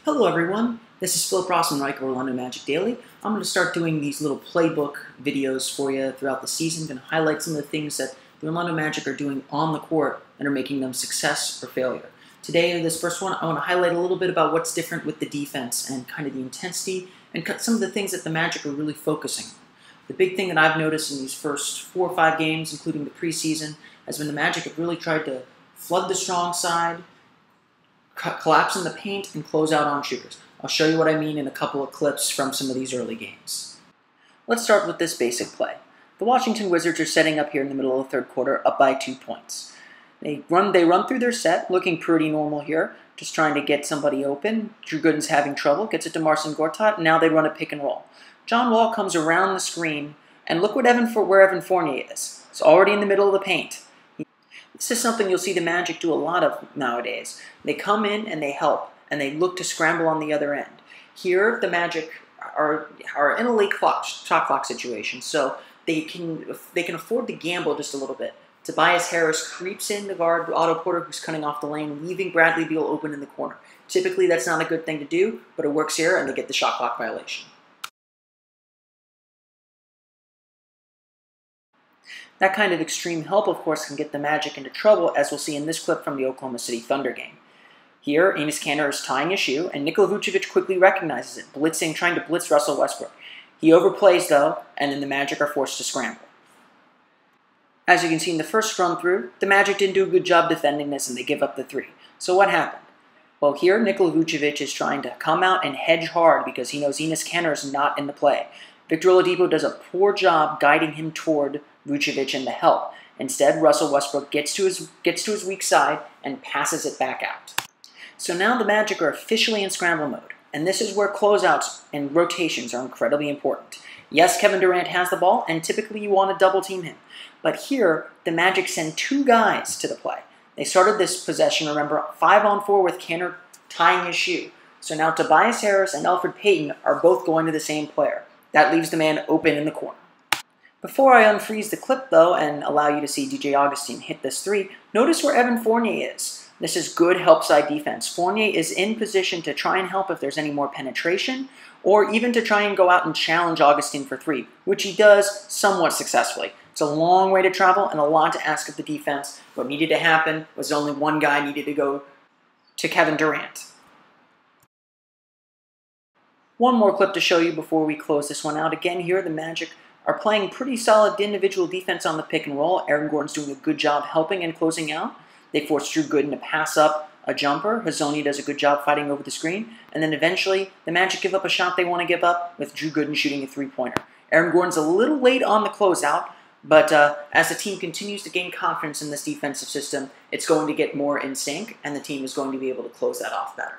Hello everyone, this is Philip Rossman-Reich of Orlando Magic Daily. I'm going to start doing these little playbook videos for you throughout the season. I'm going to highlight some of the things that the Orlando Magic are doing on the court and are making them success or failure. Today, in this first one, I want to highlight a little bit about what's different with the defense and kind of the intensity and some of the things that the Magic are really focusing on. The big thing that I've noticed in these first 4 or 5 games, including the preseason, has been the Magic have really tried to flood the strong side, collapse in the paint, and close out on shooters. I'll show you what I mean in a couple of clips from some of these early games. Let's start with this basic play. The Washington Wizards are setting up here in the middle of the third quarter, up by 2 points. They run through their set, looking pretty normal here, just trying to get somebody open. Drew Gooden's having trouble, gets it to Marcin Gortat, and now they run a pick and roll. John Wall comes around the screen, and look where Evan Fournier is. It's already in the middle of the paint. This is something you'll see the Magic do a lot of nowadays. They come in and they help, and they look to scramble on the other end. Here, the Magic are in a late shot clock situation, so they can afford to gamble just a little bit. Tobias Harris creeps in to guard Otto Porter, who's cutting off the lane, leaving Bradley Beal open in the corner. Typically, that's not a good thing to do, but it works here, and they get the shot clock violation. That kind of extreme help, of course, can get the Magic into trouble, as we'll see in this clip from the Oklahoma City Thunder game. Here, Enes Kanter is tying a shoe, and Nikola Vucevic quickly recognizes it, trying to blitz Russell Westbrook. He overplays, though, and then the Magic are forced to scramble. As you can see in the first run-through, the Magic didn't do a good job defending this, and they give up the 3. So what happened? Well, here, Nikola Vucevic is trying to come out and hedge hard because he knows Enes Kanter is not in the play. Victor Oladipo does a poor job guiding him toward Vucevic and the help. Instead, Russell Westbrook gets to his weak side and passes it back out. So now the Magic are officially in scramble mode, and this is where closeouts and rotations are incredibly important. Yes, Kevin Durant has the ball, and typically you want to double team him. But here, the Magic send 2 guys to the play. They started this possession, remember, 5-on-4 with Kanter tying his shoe. So now Tobias Harris and Elfrid Payton are both going to the same player. That leaves the man open in the corner. Before I unfreeze the clip, though, and allow you to see DJ Augustin hit this 3, notice where Evan Fournier is. This is good help side defense. Fournier is in position to try and help if there's any more penetration, or even to try and go out and challenge Augustin for 3, which he does somewhat successfully. It's a long way to travel and a lot to ask of the defense. What needed to happen was only one guy needed to go to Kevin Durant. One more clip to show you before we close this one out. Again, here the Magic are playing pretty solid individual defense on the pick and roll. Aaron Gordon's doing a good job helping and closing out. They force Drew Gooden to pass up a jumper. Hezonja does a good job fighting over the screen. And then eventually, the Magic give up a shot they want to give up with Drew Gooden shooting a 3-pointer. Aaron Gordon's a little late on the closeout, but as the team continues to gain confidence in this defensive system, it's going to get more in sync, and the team is going to be able to close that off better.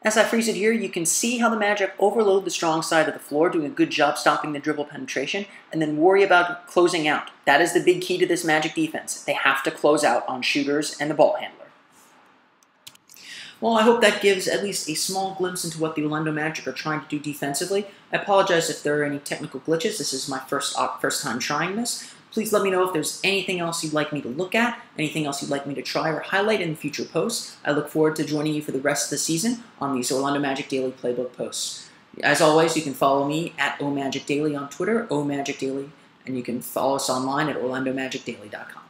As I freeze it here, you can see how the Magic overload the strong side of the floor, doing a good job stopping the dribble penetration, and then worry about closing out. That is the big key to this Magic defense. They have to close out on shooters and the ball handler. Well, I hope that gives at least a small glimpse into what the Orlando Magic are trying to do defensively. I apologize if there are any technical glitches. This is my first time trying this. Please let me know if there's anything else you'd like me to look at, anything else you'd like me to try or highlight in future posts. I look forward to joining you for the rest of the season on these Orlando Magic Daily Playbook posts. As always, you can follow me at omagicdaily on Twitter, omagicdaily, and you can follow us online at orlandomagicdaily.com.